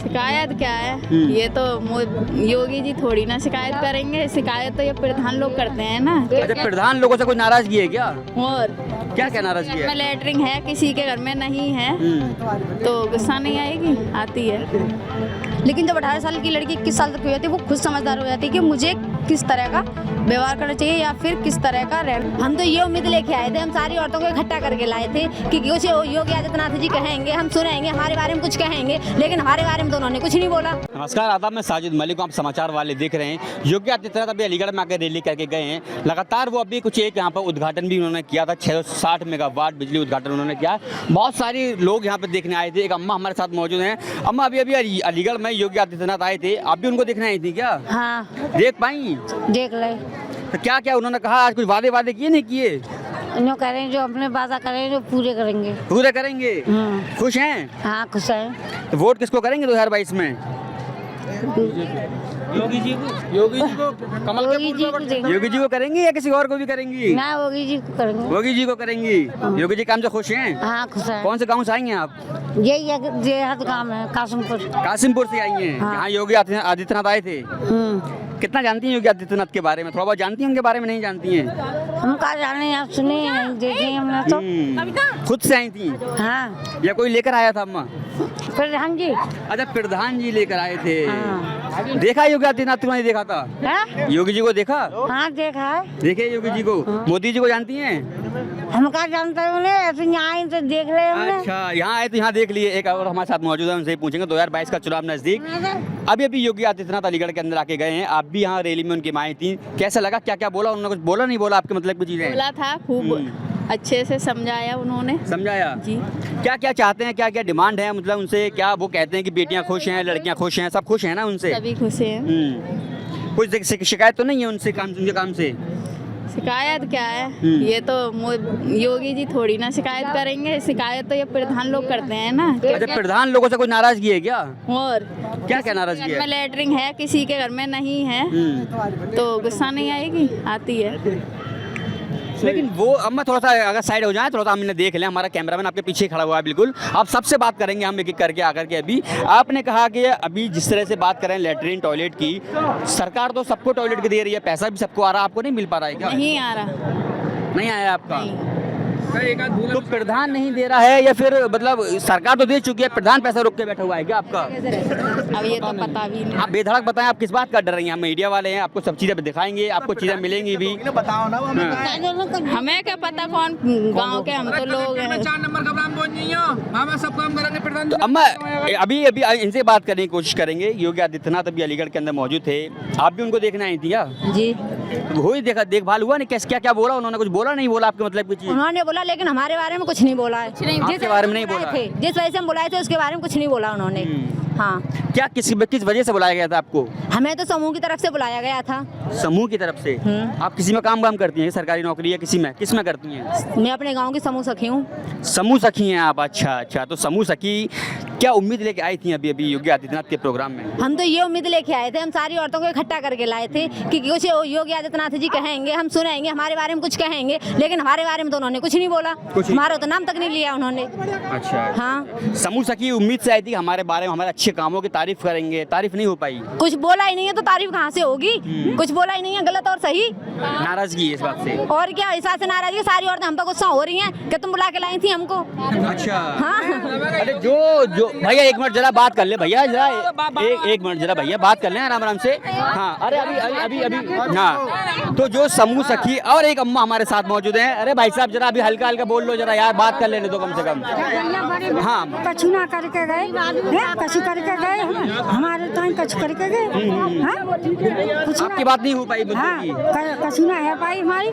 शिकायत क्या है, ये तो योगी जी थोड़ी ना शिकायत करेंगे। शिकायत तो ये प्रधान लोग करते हैं ना। अच्छा, प्रधान लोगों से कोई नाराजगी है क्या? और क्या नाराजगी घर में है? लेटरिंग है, किसी के घर में नहीं है तो गुस्सा नहीं आएगी? आती है। लेकिन जब 18 साल की लड़की 21 साल तक हो जाती है, वो खुद समझदार हो जाती है कि मुझे किस तरह का व्यवहार करना चाहिए या फिर किस तरह का रहना। हम तो ये उम्मीद लेके आए थे, हम सारी औरतों को इकट्ठा करके लाए थे कि कुछ योगी आदित्यनाथ जी कहेंगे, हम सुनेंगे, हमारे बारे में कुछ कहेंगे, लेकिन हमारे बारे में तो उन्होंने कुछ नहीं बोला। नमस्कार, आदाब, मैं साजिद मलिक हूं, आप समाचार वाले देख रहे हैं। योगी आदित्यनाथ अभी अलीगढ़ में आकर रैली करके गए हैं। लगातार वो अभी कुछ एक यहाँ पर उद्घाटन भी उन्होंने किया था, 660 मेगावाट बिजली उद्घाटन उन्होंने किया। बहुत सारे लोग यहाँ पर देखने आए थे। एक अम्मा हमारे साथ मौजूद हैं। अम्मा, अभी अलीगढ़ में योगी आदित्यनाथ आए थे, आप भी उनको देखने आई थी क्या? हाँ, देख पाई? देख ले। तो क्या क्या उन्होंने कहा? आज कुछ वादे किए नहीं किए? जो करें, जो अपने वादा करें, जो पूरे करेंगे। पूरे करेंगे। खुश हैं? हाँ, खुश है। तो वोट किसको करेंगे 2022 में? योगी जी को कमल के योगी जी को देंगे। योगी जी को करेंगे या किसी और को भी करेंगी? ना, योगी जी को करेंगे। योगी जी को करेंगी। योगी जी काम से खुश हैं? हाँ, खुश है। कौन से गांव से आई हैं आप? यही देहात काम है, कासिमपुर। कासिमपुर से आई हैं। हाँ। यहाँ योगी आदित्यनाथ आए थे। कितना जानती हैं योगी आदित्यनाथ के बारे में? थोड़ा बहुत जानती हैं उनके बारे में? नहीं जानती हैं? हम कहा जाने, आप सुने नहीं, देखे हमने तो। खुद से आई थी हाँ, या कोई लेकर आया था अम्मा? प्रधान जी। अच्छा, प्रधान जी लेकर आए थे। हाँ। देखा योगी आदित्यनाथ? तुम्हारे देखा था? हाँ? योगी जी को देखा? हाँ, देखा है। देखे योगी जी को? मोदी जी को जानती हैं? हम कहा जानते हैं उन्हें, ऐसे यहाँ आए तो देख ले हमने। अच्छा, यहाँ आए तो यहाँ देख लिए। एक और हमारे साथ मौजूद है, उनसे ही पूछेंगे। 2022 का चुनाव नजदीक, अभी योगी आदित्यनाथ अलीगढ़ के अंदर आके गए हैं। आप भी यहाँ रैली में उनकी माई थी, कैसा लगा? क्या क्या बोला उन्होंने? कुछ बोला नहीं बोला आपके मतलब की चीजें? बोला था, खूब अच्छे से समझाया उन्होंने। समझाया जी। क्या क्या चाहते हैं, क्या क्या डिमांड है मतलब उनसे? क्या वो कहते हैं कि बेटियां खुश हैं, लड़कियां खुश हैं, सब खुश हैं ना उनसे? सभी खुश हैं। कुछ शिकायत तो नहीं है उनसे? उनके काम से शिकायत क्या है, ये तो योगी जी थोड़ी ना शिकायत करेंगे। शिकायत तो ये प्रधान लोग करते हैं ना। अच्छा, प्रधान लोगों से कोई नाराजगी है क्या? और क्या नाराजगी घर में है? लेटरिंग है, किसी के घर में नहीं है तो गुस्सा नहीं आएगी? आती है। लेकिन वो अम्मा थोड़ा सा अगर साइड हो जाए, थोड़ा सा हमने देख लिया, हमारा कैमरामैन आपके पीछे खड़ा हुआ है बिल्कुल। आप सबसे बात करेंगे हम एक एक करके आकर के। अभी आपने कहा कि अभी जिस तरह से बात करें लेटरिन टॉयलेट की, सरकार तो सबको टॉयलेट की दे रही है, पैसा भी सबको आ रहा है, आपको नहीं मिल पा रहा है क्या? नहीं आ रहा। नहीं आया आपका? नहीं। तो प्रधान नहीं दे रहा है या फिर मतलब सरकार तो दे चुकी है, प्रधान पैसा रोक के बैठा हुआ है क्या आपका? अब ये तो पता भी नहीं। आप बेधड़क बताएं, आप किस बात का डर रही हैं? हम मीडिया वाले हैं, आपको सब चीजें दिखाएंगे, आपको चीजें मिलेंगी भी। बताओ ना। हमें क्या पता कौन गांव के, हम तो लोग हैं। 4 नंबर का काम पहुंच नहीं हो, मामा सब काम करेंगे प्रधान। तो अम्मा अभी इनसे बात करने की कोशिश करेंगे। योगी आदित्यनाथ अभी अलीगढ़ के अंदर मौजूद थे, आप भी उनको देखने आई थी क्या? जी। तो वही देखभाल हुआ नहीं? कैसे क्या क्या बोला उन्होंने? कुछ बोला नहीं बोला आपके मतलब की चीज? उन्होंने बोला, लेकिन हमारे बारे में कुछ नहीं बोला है। आपके बारे में नहीं बोला? जिस वजह से हम बुलाए थे उसके बारे में कुछ नहीं बोला उन्होंने। हाँ। क्या किस वजह से बुलाया गया था आपको? हमें तो समूह की तरफ से बुलाया गया था। समूह की तरफ से? आप किसी में काम करती हैं? सरकारी नौकरी है किसी में? किस में करती हैं? मैं अपने गांव की समूह सखी हूँ। समूह सखी हैं आप? अच्छा, तो समूह सखी क्या उम्मीद लेके आई थी अभी योगी आदित्यनाथ के प्रोग्राम में? हम तो ये उम्मीद लेके आए थे, हम सारी औरतों को इकट्ठा करके लाए थे कि कुछ योगी आदित्यनाथ जी कहेंगे, हम सुनेंगे, हमारे बारे में कुछ कहेंगे, लेकिन हमारे बारे में तो उन्होंने कुछ नहीं बोला। हमारा तो नाम तक नहीं लिया उन्होंने। अच्छा। हाँ। समूह सखी उम्मीद से आई थी हमारे बारे में, हमारे अच्छे कामों की तारीफ करेंगे, तारीफ नहीं हो पाई? कुछ बोला ही नहीं है तो तारीफ कहाँ से होगी? कुछ बोला ही नहीं है, गलत और सही। नाराजगी है इस बात से? और क्या, इस बात से नाराजगी? सारी औरतें हम पर गुस्सा हो रही हैं कि तुम बुला के लाई थी हमको। अच्छा। हाँ। अरे जो भैया एक मिनट जरा बात कर ले भैया, जरा एक मिनट जरा भैया बात कर लें आराम से। हाँ, अरे अभी हाँ, तो जो समूह सखी और एक अम्मा हमारे साथ मौजूद हैं। अरे भाई साहब जरा अभी हल्का बोल लो जरा यार, बात कर लेने दो कम से कम। हाँ, कछु ना करके गए, कछु करके गए, हमारे टाइम कछु करके गए। आपकी बात नहीं हो पाई हाँ, मुद्दे की? कछु ना है पाई हमारी।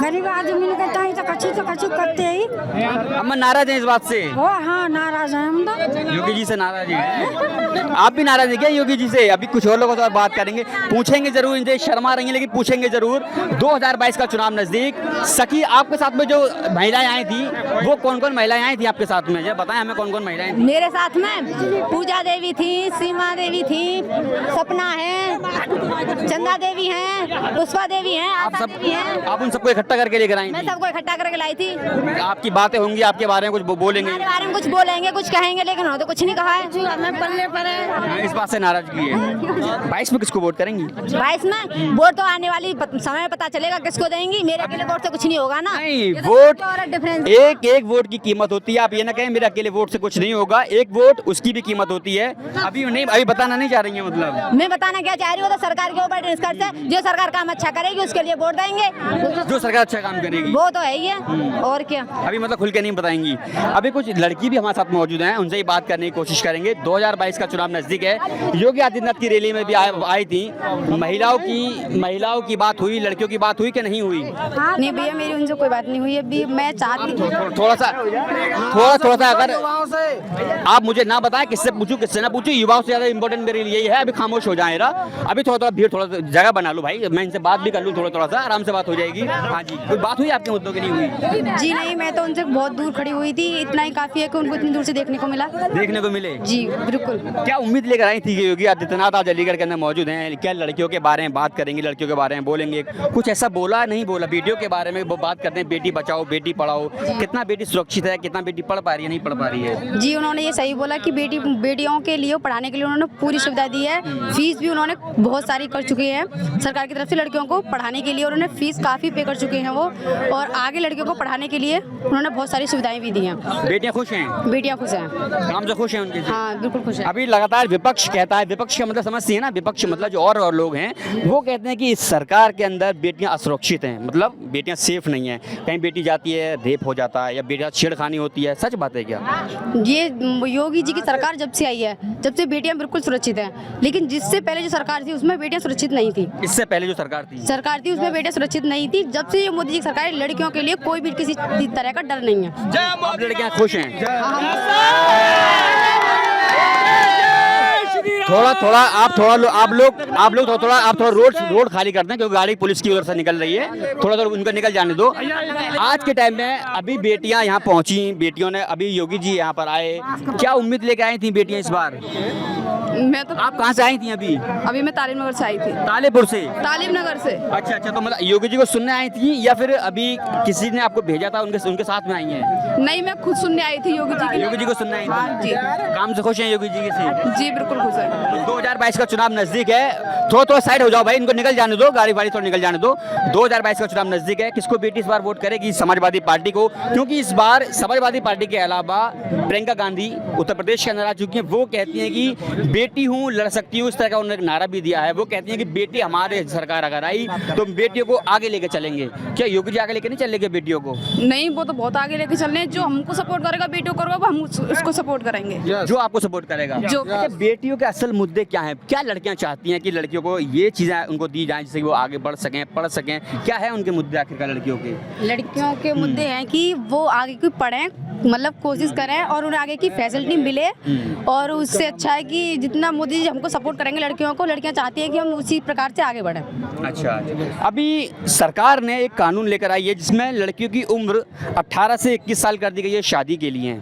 गरीब आदमी के टाइम तो कछु करते ही। अम्मा नाराज हैं इस बात से? ओ हाँ, नाराज है हम तो। योगी जी से नाराज हैं? आप भी नाराज हैं क्या योगी जी से? अभी कुछ और लोगों से और बात करेंगे, पूछेंगे जरूर, इनसे शर्मा रही हैं लेकिन पूछेंगे जरूर। 2022 का चुनाव नजदीक, सखी आपके साथ में जो महिलाएं आई थी, वो कौन कौन महिलाएं आई थी आपके साथ में? जरा बताएं हमें, कौन कौन महिलाएं थी? मेरे साथ में पूजा देवी देवी थी, सीमा देवी थी, सपना है, चंदा देवी हैं, पुष्पा देवी हैं, आशा देवी हैं। आप उन सबको इकट्ठा करके लेकर आई मैं थी? सबको इकट्ठा करके लाई थी। आपकी बातें होंगी, आपके बारे में कुछ बोलेंगे? हमारे बारे में कुछ बोलेंगे, कुछ कहेंगे, लेकिन उन्होंने तो कुछ नहीं कहा है। हमें पल्ले पर है। इस बात से नाराजगी है। 22 में किसको वोट करेंगी? 22 में वोट तो आने वाली समय में पता चलेगा किसको देंगी। मेरे अकेले वोट से कुछ नहीं होगा ना। नहीं, ये तो वोट और डिफरेंस। एक वोट की कीमत होती है। आप ये ना कहें मेरे अकेले वोट से कुछ नहीं होगा, एक वोट उसकी भी कीमत होती है। अभी बताना नहीं चाह रही है मतलब? मैं बताना क्या चाह रही हूँ, तो सरकार के ऊपर डिस्कस है। जो सरकार काम अच्छा करेगी उसके लिए वोट देंगे। जो सरकार अच्छा काम करेगी वो तो है ही है, और क्या। अभी मतलब खुल के नहीं बताएंगी। अभी कुछ लड़की भी हमारे साथ मौजूद हैं, उनसे ही बात करने की कोशिश करेंगे। 2022 का चुनाव नजदीक है। योगी आदित्यनाथ की रैली में भी आई थी। महिलाओं की बात हुई, लड़कियों की बात हुई कि नहीं हुई? नहीं भैया, मेरी उनसे कोई बात नहीं हुई। अभी मैं चाहती थोड़ा सा अगर आप मुझे ना बताएं किससे पूछूं किससे ना पूछूं, युवाओं से ज्यादा इंपॉर्टेंट मेरे लिए यही है। अभी खामोश हो जाए जरा, अभी थोड़ा भीड़, थोड़ा जगह बना लो भाई, मैं इनसे बात भी कर लूं, थोड़ा सा आराम से बात हो जाएगी। हाँ जी, कोई बात हुई आपके मुद्दों की? नहीं हुई जी। नहीं, मैं तो उनसे बहुत दूर खड़ी हुई थी। इतना ही काफी है कि उनको इतनी दूर से देखने को मिले। जी बिल्कुल। क्या उम्मीद लेकर आई थी कि योगी आदित्यनाथ आज अलीगढ़ के अंदर मौजूद हैं? क्या लड़कियों के बारे में बात करेंगे, लड़कियों के बारे में बोलेंगे? कुछ ऐसा बोला नहीं बोला? बेटियों के बारे में वो बात करते हैं, बेटी बचाओ बेटी पढ़ाओ। कितना बेटी सुरक्षित है, कितना बेटी पढ़ पा रही है, नहीं पढ़ पा रही है? जी, उन्होंने ये सही बोला कि बेटियों के लिए पढ़ाने के लिए उन्होंने पूरी सुविधा दी है। फीस भी उन्होंने बहुत सारी कर चुके हैं सरकार की तरफ से। लड़कियों को पढ़ाने के लिए उन्होंने फीस काफ़ी पे कर चुके हैं वो, और आगे लड़कियों को पढ़ाने के लिए उन्होंने बहुत सारी सुविधाएं भी दी हैं। बेटियां खुश हैं? बेटियां खुश हैं, काम से खुश हैं उनके? हाँ बिल्कुल खुश है। अभी लगातार विपक्ष कहता है, विपक्ष का मतलब समझती है ना, विपक्ष मतलब जो और लोग हैं वो कहते हैं कि इस सरकार के अंदर बेटियां असुरक्षित हैं, मतलब बेटियां सेफ नहीं हैं। कहीं बेटी जाती है रेप हो जाता है या बेटियां छेड़खानी होती है। सच बात है क्या? ये योगी जी की सरकार जब से आई है, जब से बेटियां बिल्कुल सुरक्षित हैं। लेकिन जिससे पहले जो सरकार थी उसमें बेटियां सुरक्षित नहीं थी। इससे पहले जो सरकार थी उसमें बेटियां सुरक्षित नहीं थी। जब से ये मोदी जी की सरकार है, लड़कियों के लिए कोई भी किसी तरह का डर नहीं है। अब लड़कियां खुश हैं? आप थोड़ा रोड खाली करते हैं क्योंकि गाड़ी पुलिस की उधर से निकल रही है। थोड़ा उनको निकल जाने दो। आज के टाइम में अभी बेटियां यहाँ पहुंची, बेटियों ने अभी योगी जी यहाँ पर आए, क्या उम्मीद लेके आई थी बेटियां इस बार? आप कहाँ से आई थी? अभी मैं तालीम नगर से आई थी। तालेपुर से? तालीम नगर से। अच्छा, तो मतलब योगी जी को सुनने आई थी या फिर अभी किसी ने आपको भेजा था, उनके साथ में आई हैं? नहीं, मैं खुद सुनने आई थी योगी जी को सुनने आई थी। हाँ जी। काम से खुश हैं योगी जी से? जी बिल्कुल खुश है। 2022 का चुनाव नजदीक है। थोड़ा साइड हो जाओ भाई, इनको निकल जाने दो, गाड़ी वाड़ी थोड़ा निकल जाने दो। 2022 का चुनाव नजदीक है। किसको बेटी इस बार वोट करेगी? समाजवादी पार्टी को, क्योंकि इस बार समाजवादी पार्टी के अलावा प्रियंका गांधी उत्तर प्रदेश के अंदर आ चुकी हैं। वो कहती हैं कि बेटी हूँ, लड़ सकती हूँ, इस तरह का उन्होंने एक नारा भी दिया है। वो कहती हैं कि बेटी हमारे सरकार अगर आई तो बेटियों को आगे लेके चलेंगे। क्या योगी जी आगे लेके नहीं चलेंगे बेटियों को? नहीं, वो तो बहुत आगे लेके चल रहे हैं। जो हमको सपोर्ट करेगा बेटियों को, हम उसको सपोर्ट करेंगे। जो आपको सपोर्ट करेगा। अच्छा, बेटियों के असल मुद्दे क्या हैं? क्या लड़कियां चाहती हैं कि लड़कियों को ये चीजें उनको दी जाएं जिससे कि वो आगे बढ़ सकें, पढ़ सकें? क्या है उनके मुद्दे आखिरकार लड़कियों के? लड़कियों के मुद्दे हैं कि वो आगे की पढ़ें, मतलब कोशिश करें और उन्हें आगे की फैसिलिटी मिले। और उससे अच्छा है कि जितना मोदी जी हमको सपोर्ट करेंगे लड़कियों को, लड़कियां चाहती हैं कि हम उसी प्रकार से आगे बढ़ें। अच्छा, अभी सरकार ने एक कानून लेकर आई है जिसमें लड़कियों की उम्र 18 से 21 साल कर दी गई है शादी के लिए।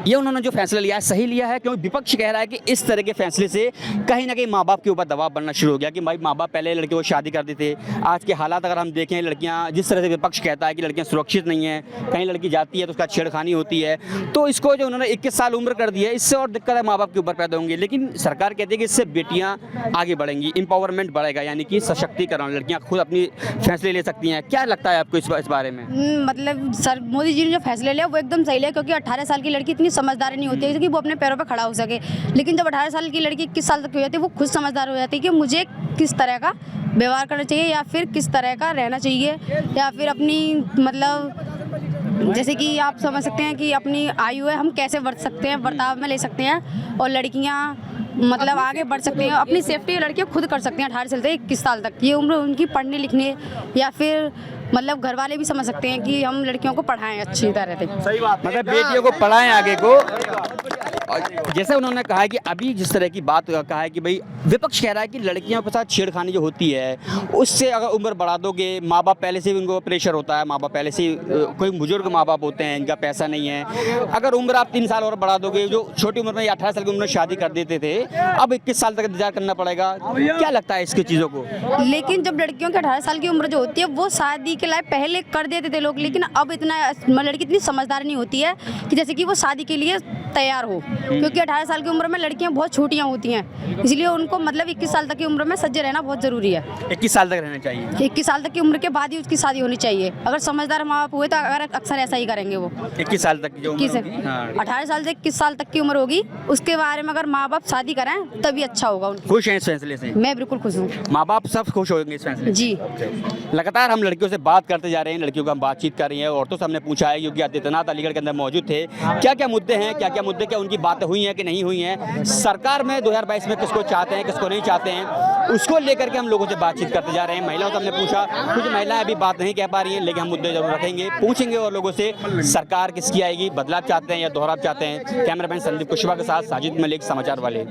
ये उन्होंने जो फैसला लिया है सही लिया है? क्योंकि विपक्ष कह रहा है कि इस तरह के फैसले से कहीं ना कहीं माँ बाप के ऊपर दबाव बनना शुरू हो गया कि भाई माँ बाप पहले लड़कियों को शादी कर देते। आज के हालात अगर हम देखें, लड़कियाँ जिस तरह से विपक्ष कहता है कि लड़कियाँ सुरक्षित नहीं है, कहीं लड़की जाती है तो उसका छेड़खानी होती है, तो इसको जो उन्होंने 21 साल उम्र कर दी है, इससे और दिक्कत है माँ बाप के ऊपर पैदा होंगी। लेकिन सरकार कहती है कि इससे बेटियाँ आगे बढ़ेंगी, एम्पावरमेंट बढ़ेगा, यानी कि सशक्तिकरण, लड़कियाँ खुद अपनी फैसले ले सकती हैं। क्या लगता है आपको इस बारे में? मतलब सर, मोदी जी ने जो फैसले लिया वो एकदम सही लिया, क्योंकि 18 साल की लड़की इतनी समझदार नहीं होती है कि वो अपने पैरों पर खड़ा हो सके। लेकिन जब 18 साल की लड़की 21 साल तक हो जाती है, वो खुद समझदार हो जाती है कि मुझे किस तरह का व्यवहार करना चाहिए या फिर किस तरह का रहना चाहिए, या फिर अपनी मतलब जैसे कि आप समझ सकते हैं कि अपनी आयु है, हम कैसे वर्त सकते हैं, बर्ताव में ले सकते हैं। और लड़कियां मतलब आगे बढ़ सकती हैं, अपनी सेफ्टी लड़कियां खुद कर सकती हैं 18 साल से 21 साल तक। ये उम्र उनकी पढ़ने लिखने या फिर मतलब घर वाले भी समझ सकते हैं कि हम लड़कियों को पढ़ाएं अच्छी तरह से। सही बात, मतलब बेटियों को पढ़ाएं आगे को। जैसे उन्होंने कहा है कि अभी जिस तरह की बात कहा है कि भाई विपक्ष कह रहा है कि लड़कियों के साथ छेड़खानी जो होती है उससे अगर उम्र बढ़ा दोगे, माँ बाप पहले से भी उनको प्रेशर होता है, माँ बाप पहले से कोई बुजुर्ग माँ बाप होते हैं, इनका पैसा नहीं है, अगर उम्र आप 3 साल और बढ़ा दोगे, जो छोटी उम्र में या 18 साल की उम्र में शादी कर देते थे अब 21 साल तक इंतजार करना पड़ेगा। क्या लगता है इसकी चीज़ों को? लेकिन जब लड़कियों की 18 साल की उम्र जो होती है वो शादी के लिए पहले कर देते थे लोग, लेकिन अब इतना लड़की इतनी समझदार नहीं होती है कि जैसे कि वो शादी के लिए तैयार हो, क्योंकि 18 साल की उम्र में लड़कियां बहुत छोटियां होती हैं, इसलिए उनको मतलब 21 साल तक की उम्र में सज्जे रहना बहुत ज़रूरी है। 21 साल तक रहना चाहिए। 21 साल तक की उम्र के बाद ही उसकी शादी होनी चाहिए। अगर समझदार माँ बाप हुए तो अगर अक्सर ऐसा ही करेंगे वो। 21 साल तक की जो उम्र होगी, 18 साल से 21 साल तक की उम्र होगी, उसके बारे में अगर माँ बाप शादी कराएं तभी अच्छा होगा उनको। खुश हैं इस फैसले से? मैं बिल्कुल खुश हूँ। माँ बाप सब खुश होंगे इस फैसले से? जी। लगातार हम लड़कियों से बात करते जा रहे हैं, लड़कियों का हम बातचीत कर रही हैं, औरतों से हमने पूछा है योगी आदित्यनाथ अलीगढ़ के अंदर मौजूद थे, क्या क्या मुद्दे हैं, क्या मुद्दे, क्या उनकी बातें हुई हैं कि नहीं हुई हैं, सरकार में 2022 में किसको चाहते हैं किसको नहीं चाहते हैं, उसको लेकर के हम लोगों से बातचीत करते जा रहे हैं। महिलाओं से हमने पूछा, कुछ महिलाएं अभी बात नहीं कह पा रही हैं, लेकिन हम मुद्दे जरूर रखेंगे, पूछेंगे और लोगों से सरकार किसकी आएगी, बदलाव चाहते हैं या दोहराव चाहते हैं। कैमरामैन संदीप कुशवाहा के साथ साजिद मलिक, समाचार वाले।